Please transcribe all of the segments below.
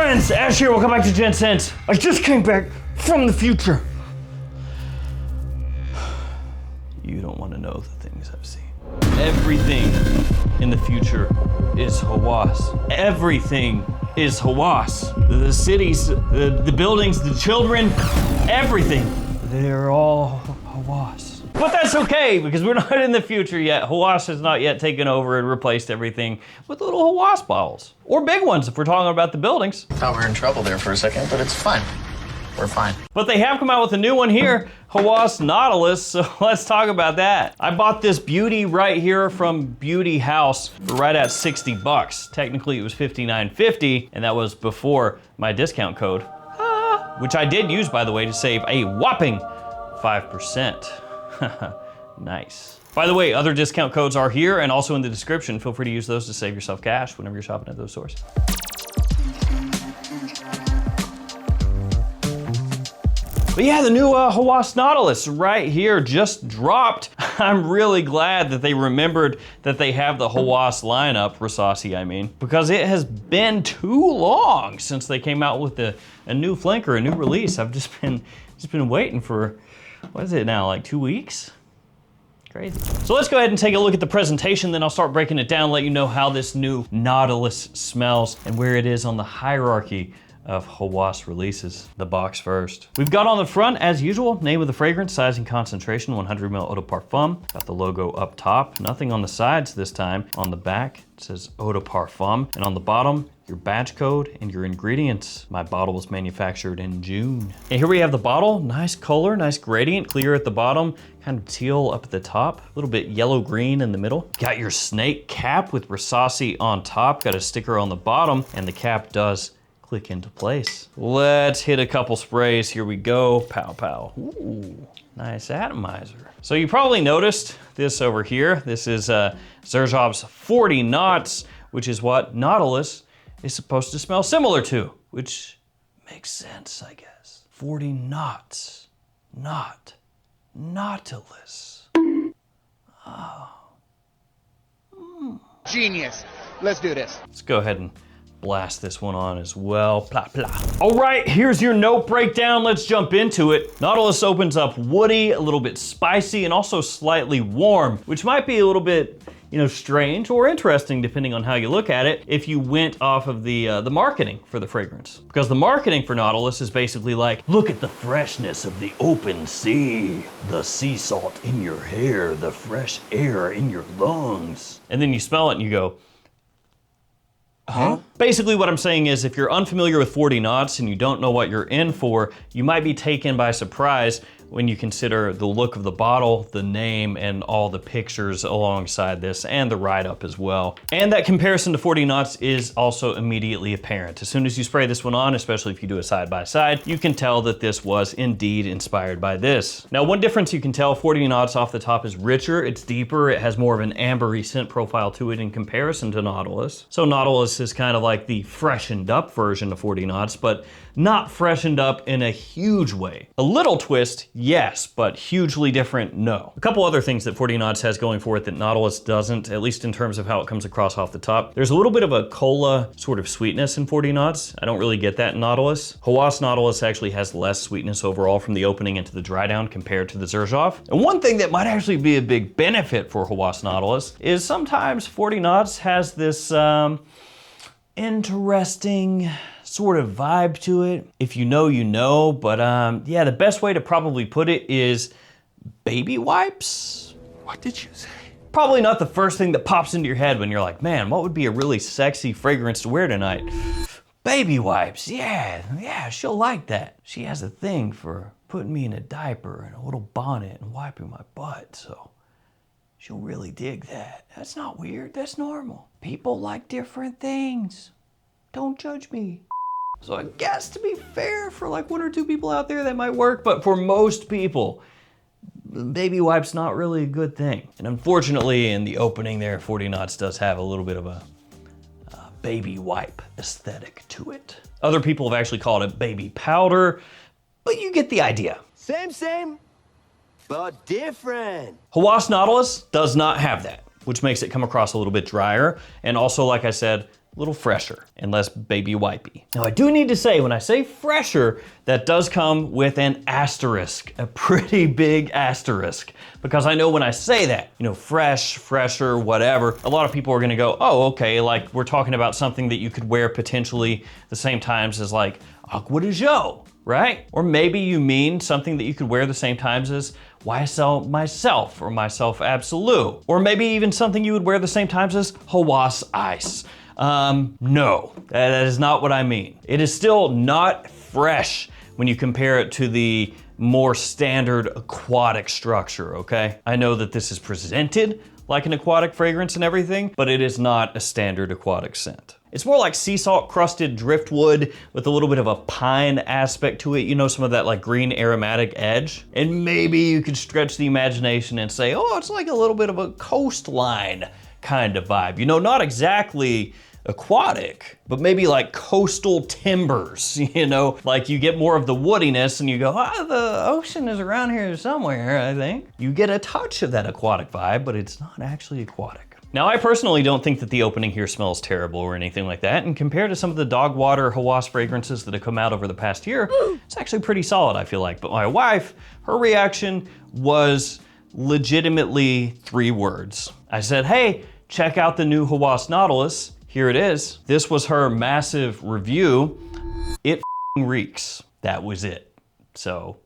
friends, Ash here, welcome back to Gents. I just came back from the future. You don't want to know the things I've seen. Everything in the future is Hawas. Everything is Hawas. The cities, the buildings, the children, everything. They're all Hawas. But that's okay, because we're not in the future yet. Hawas has not yet taken over and replaced everything with little Hawas bottles. Or big ones, if we're talking about the buildings. Thought we were in trouble there for a second, but it's fine. We're fine. But they have come out with a new one here, Hawas Nautilus, so let's talk about that. I bought this beauty right here from Beauty House for right at 60 bucks. Technically it was $59.50, and that was before my discount code, which I did use, by the way, to save a whopping 5%. Nice. By the way, other discount codes are here and also in the description. Feel free to use those to save yourself cash whenever you're shopping at those stores. But yeah, the new Hawas Nautilus right here just dropped. I'm really glad that they remembered that they have the Hawas lineup, Rasasi I mean, because it has been too long since they came out with a new flanker, a new release. I've just been waiting for, what is it now, like 2 weeks? Crazy. So let's go ahead and take a look at the presentation, then I'll start breaking it down, let you know how this new Nautilus smells and where it is on the hierarchy of Hawas releases. The box first. We've got on the front, as usual, name of the fragrance, size and concentration, 100 ml Eau de Parfum. Got the logo up top, nothing on the sides this time. On the back, it says Eau de Parfum, and on the bottom, your batch code and your ingredients. My bottle was manufactured in June. And here we have the bottle, nice color, nice gradient, clear at the bottom, kind of teal up at the top, a little bit yellow-green in the middle. Got your snake cap with Rasasi on top, got a sticker on the bottom, and the cap does click into place. Let's hit a couple sprays. Here we go. Pow, pow. Ooh, nice atomizer. So you probably noticed this over here. This is Zerjov's 40 knots, which is what Nautilus is supposed to smell similar to, which makes sense, I guess. 40 knots, not Nautilus. Oh. Genius. Let's do this. Let's go ahead and blast this one on as well. Plah, plah. All right, here's your note breakdown. Let's jump into it. Nautilus opens up woody, a little bit spicy, and also slightly warm, which might be a little bit, strange or interesting depending on how you look at it if you went off of the marketing for the fragrance. Because the marketing for Nautilus is basically like, look at the freshness of the open sea, the sea salt in your hair, the fresh air in your lungs. And then you smell it and you go, huh? Basically what I'm saying is if you're unfamiliar with 40 knots and you don't know what you're in for, you might be taken by surprise when you consider the look of the bottle, the name, and all the pictures alongside this, and the write-up as well. And that comparison to 40 knots is also immediately apparent. As soon as you spray this one on, especially if you do a side-by-side, you can tell that this was indeed inspired by this. Now, one difference you can tell, 40 knots off the top is richer, it's deeper, it has more of an ambery scent profile to it in comparison to Nautilus. So Nautilus is kind of like the freshened up version of 40 knots, but not freshened up in a huge way. A little twist, yes, but hugely different, no. A couple other things that 40 knots has going for it that Nautilus doesn't, at least in terms of how it comes across off the top. There's a little bit of a cola sort of sweetness in 40 knots. I don't really get that in Nautilus. Hawas Nautilus actually has less sweetness overall from the opening into the dry down compared to the Zerjov. And one thing that might actually be a big benefit for Hawas Nautilus is sometimes 40 knots has this interesting sort of vibe to it. If you know, you know, but yeah, the best way to probably put it is baby wipes. What did you say? Probably not the first thing that pops into your head when you're like, man, what would be a really sexy fragrance to wear tonight? Baby wipes, yeah, she'll like that. She has a thing for putting me in a diaper and a little bonnet and wiping my butt, so she'll really dig that. That's not weird, that's normal. People like different things. Don't judge me. So I guess to be fair, for like 1 or 2 people out there that might work, but for most people, baby wipe's not really a good thing. And unfortunately in the opening there, 40 knots does have a little bit of a baby wipe aesthetic to it. Other people have actually called it baby powder, but you get the idea. Same, but different. Hawas Nautilus does not have that, which makes it come across a little bit drier. And also, like I said, little fresher and less baby wipey. Now I do need to say, when I say fresher, that does come with an asterisk, a pretty big asterisk, because I know when I say that, you know, fresh, fresher, whatever, a lot of people are gonna go, oh, okay, like we're talking about something that you could wear potentially the same times as like Aqua de Jo, right? Or maybe you mean something that you could wear the same times as YSL Myself or Myself Absolute. Or maybe even something you would wear the same times as Hawas Ice. No, that is not what I mean. It is still not fresh when you compare it to the more standard aquatic structure, okay? I know that this is presented like an aquatic fragrance and everything, but it is not a standard aquatic scent. It's more like sea salt crusted driftwood with a little bit of a pine aspect to it. You know, some of that like green aromatic edge. And maybe you could stretch the imagination and say, oh, it's like a little bit of a coastline kind of vibe. You know, not exactly aquatic, but maybe like coastal timbers, you know? Like you get more of the woodiness and you go, ah, the ocean is around here somewhere, I think. You get a touch of that aquatic vibe, but it's not actually aquatic. Now, I personally don't think that the opening here smells terrible or anything like that, and compared to some of the dog water Hawas fragrances that have come out over the past year, it's actually pretty solid, I feel like. But my wife, her reaction was legitimately 3 words. I said, hey, check out the new Hawas Nautilus. Here it is. This was her massive review. It reeks. That was it. So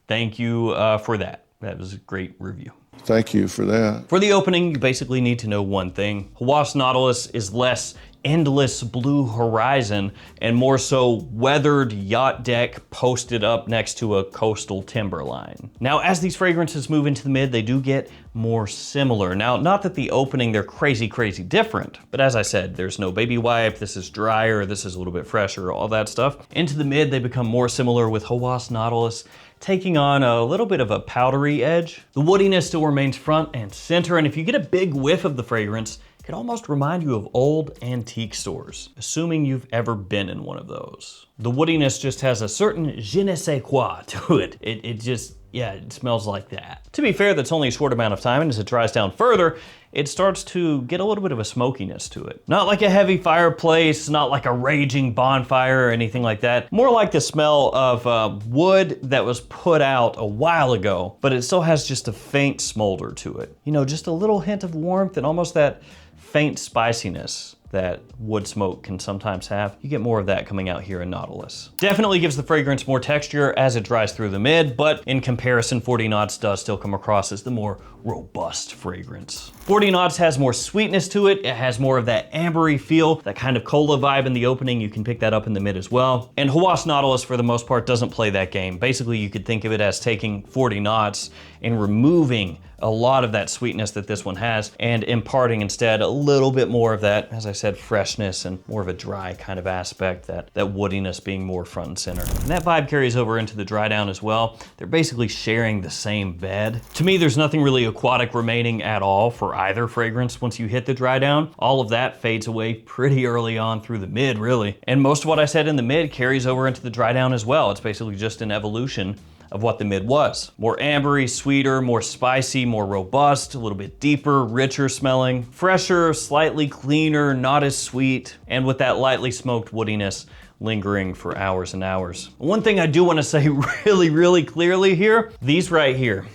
thank you for that. That was a great review. Thank you for that. For the opening, you basically need to know one thing. Hawas Nautilus is less endless blue horizon and more so weathered yacht deck posted up next to a coastal timberline. Now, as these fragrances move into the mid, they do get more similar. Now, not that the opening, they're crazy different, but as I said, there's no baby wipe, this is drier, this is a little bit fresher, all that stuff. Into the mid, they become more similar with Hawas Nautilus taking on a little bit of a powdery edge. The woodiness still remains front and center, and if you get a big whiff of the fragrance, it can almost remind you of old antique stores, assuming you've ever been in one of those. The woodiness just has a certain je ne sais quoi to it. It just, yeah, it smells like that. To be fair, that's only a short amount of time, and as it dries down further, it starts to get a little bit of a smokiness to it. Not like a heavy fireplace, not like a raging bonfire or anything like that. More like the smell of wood that was put out a while ago, but it still has just a faint smolder to it. You know, just a little hint of warmth and almost that faint spiciness that wood smoke can sometimes have. You get more of that coming out here in Nautilus. Definitely gives the fragrance more texture as it dries through the mid, but in comparison, 40 Knots does still come across as the more robust fragrance. 40 Knots has more sweetness to it. It has more of that ambery feel, that kind of cola vibe in the opening. You can pick that up in the mid as well. And Hawas Nautilus, for the most part, doesn't play that game. Basically, you could think of it as taking 40 Knots and removing a lot of that sweetness that this one has and imparting instead a little bit more of that, as I said, freshness and more of a dry kind of aspect, that woodiness being more front and center. And that vibe carries over into the dry down as well. They're basically sharing the same bed. To me, there's nothing really aquatic remaining at all for either fragrance once you hit the dry down. All of that fades away pretty early on through the mid, really. And most of what I said in the mid carries over into the dry down as well. It's basically just an evolution of what the mid was. More ambery, sweeter, more spicy, more robust, a little bit deeper, richer smelling, fresher, slightly cleaner, not as sweet, and with that lightly smoked woodiness lingering for hours and hours. One thing I do want to say really clearly here, these right here,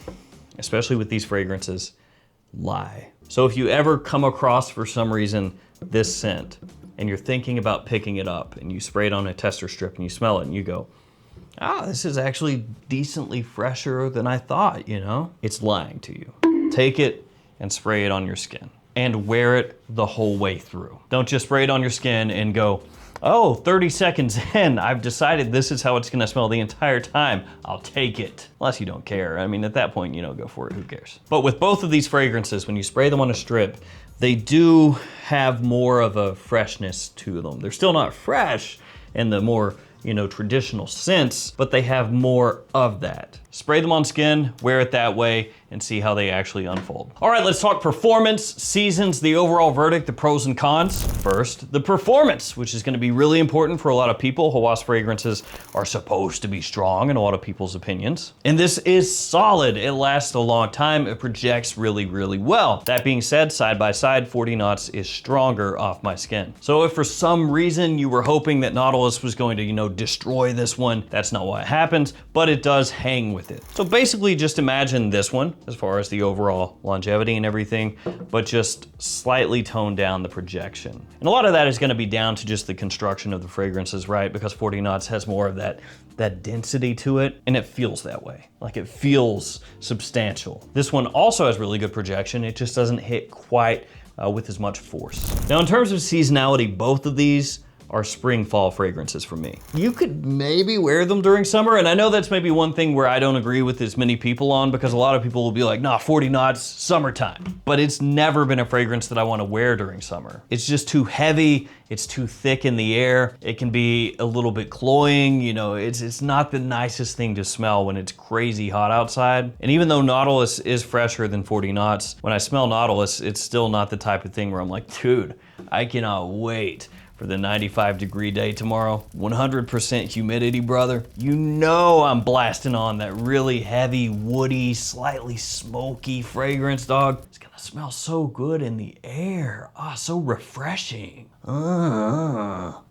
especially with these fragrances, lie. So if you ever come across, for some reason, this scent, and you're thinking about picking it up, and you spray it on a tester strip and you smell it and you go, ah, this is actually decently fresher than I thought, you know? It's lying to you. Take it and spray it on your skin and wear it the whole way through. Don't just spray it on your skin and go, oh, 30 seconds in, I've decided this is how it's gonna smell the entire time. I'll take it. Unless you don't care. I mean, at that point, you know, go for it, who cares? But with both of these fragrances, when you spray them on a strip, they do have more of a freshness to them. They're still not fresh in the more, you know, traditional sense, but they have more of that. spray them on skin, wear it that way, and see how they actually unfold. All right, let's talk performance, seasons, the overall verdict, the pros and cons. First, the performance, which is gonna be really important for a lot of people. Hawas fragrances are supposed to be strong in a lot of people's opinions. And this is solid. It lasts a long time. It projects really, really well. That being said, side by side, 40 knots is stronger off my skin. So if for some reason you were hoping that Nautilus was going to, you know, destroy this one, that's not what happens, but it does hang with it. So basically just imagine this one, as far as the overall longevity and everything, but just slightly tone down the projection. And a lot of that is gonna be down to just the construction of the fragrances, right? Because 40 knots has more of that density to it, and it feels that way. Like it feels substantial. This one also has really good projection. It just doesn't hit quite with as much force. Now in terms of seasonality, both of these are spring fall fragrances for me. You could maybe wear them during summer, and I know that's maybe one thing where I don't agree with as many people on, because a lot of people will be like, nah, 40 knots, summertime. But it's never been a fragrance that I wanna wear during summer. It's just too heavy, it's too thick in the air, it can be a little bit cloying, you know, it's not the nicest thing to smell when it's crazy hot outside. And even though Nautilus is fresher than 40 knots, when I smell Nautilus, it's still not the type of thing where I'm like, dude, I cannot wait for the 95-degree day tomorrow. 100% humidity, brother. You know I'm blasting on that really heavy, woody, slightly smoky fragrance, dog. It's gonna smell so good in the air. Ah, so refreshing. No.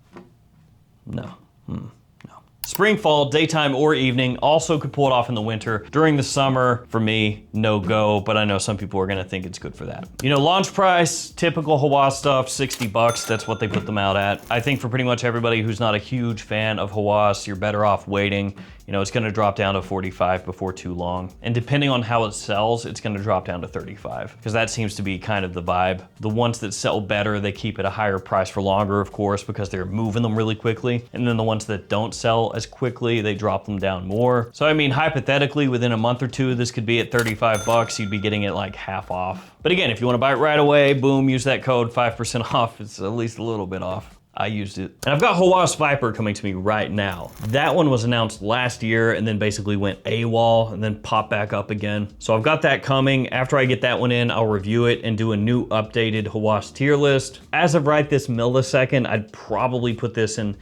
Spring, fall, daytime or evening, also could pull it off in the winter. During the summer, for me, no go, but I know some people are gonna think it's good for that. You know, launch price, typical Hawas stuff, 60 bucks, that's what they put them out at. I think for pretty much everybody who's not a huge fan of Hawas, you're better off waiting. You know, it's gonna drop down to 45 before too long. And depending on how it sells, it's gonna drop down to 35, because that seems to be kind of the vibe. The ones that sell better, they keep at a higher price for longer, of course, because they're moving them really quickly. And then the ones that don't sell as quickly, they drop them down more. So I mean, hypothetically, within a month or two, this could be at 35 bucks. You'd be getting it like half off. But again, if you wanna buy it right away, boom, use that code, 5% off. It's at least a little bit off. I used it. And I've got Hawas Viper coming to me right now. That one was announced last year and then basically went AWOL and then popped back up again. So I've got that coming. After I get that one in, I'll review it and do a new updated Hawas tier list. As of right this millisecond, I'd probably put this in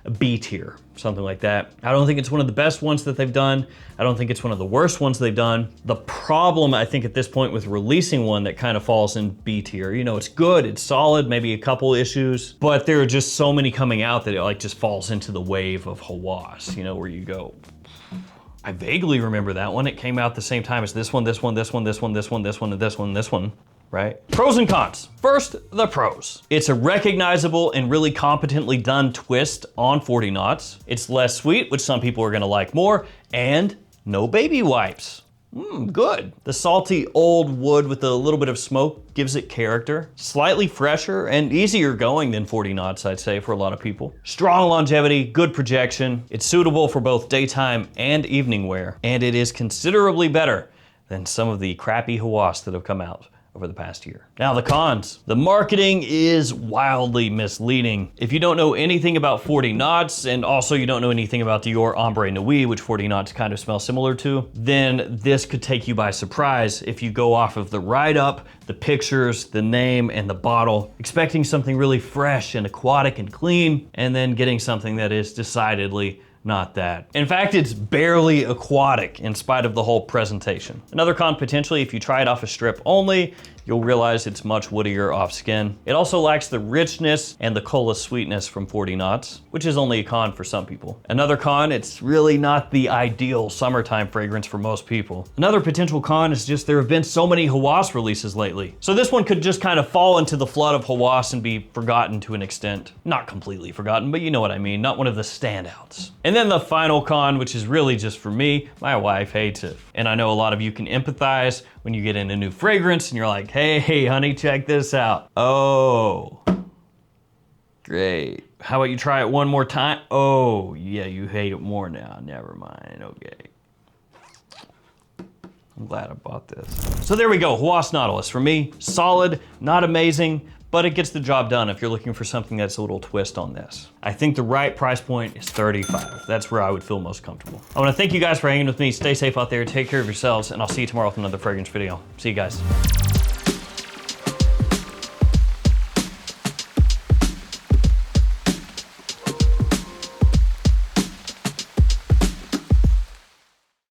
a B tier, something like that. I don't think it's one of the best ones that they've done. I don't think it's one of the worst ones they've done. The problem, I think, at this point with releasing one that kind of falls in B tier, you know, it's good, it's solid, maybe a couple issues, but there are just so many coming out that it like just falls into the wave of Hawas, you know, where you go, I vaguely remember that one. It came out the same time as this one, this one, this one, this one, this one, this one, and this one, this one. Right? Pros and cons. First, the pros. It's a recognizable and really competently done twist on 40 knots. It's less sweet, which some people are gonna like more, and no baby wipes. Good. The salty old wood with a little bit of smoke gives it character. Slightly fresher and easier going than 40 knots, I'd say, for a lot of people. Strong longevity, good projection. It's suitable for both daytime and evening wear, and it is considerably better than some of the crappy Hawas that have come out over the past year. Now the cons. The marketing is wildly misleading. If you don't know anything about 40 knots, and also you don't know anything about Dior Ombre Nuit, which 40 knots kind of smell similar to, then this could take you by surprise if you go off of the write-up, the pictures, the name, and the bottle, expecting something really fresh and aquatic and clean, and then getting something that is decidedly not that. In fact, it's barely aquatic in spite of the whole presentation. Another con potentially, if you try it off a strip only, you'll realize it's much woodier off skin. It also lacks the richness and the cola sweetness from 40 knots, which is only a con for some people. Another con, it's really not the ideal summertime fragrance for most people. Another potential con is just there have been so many Hawas releases lately. So this one could just kind of fall into the flood of Hawas and be forgotten to an extent. Not completely forgotten, but you know what I mean, not one of the standouts. And then the final con, which is really just for me, my wife hates it. And I know a lot of you can empathize when you get in a new fragrance and you're like, hey, honey, check this out. Oh, great. How about you try it one more time? Oh, yeah, you hate it more now. Never mind, okay. I'm glad I bought this. So there we go, Hawas Nautilus. For me, solid, not amazing, but it gets the job done if you're looking for something that's a little twist on this. I think the right price point is $35. That's where I would feel most comfortable. I wanna thank you guys for hanging with me. Stay safe out there, take care of yourselves, and I'll see you tomorrow with another fragrance video. See you guys.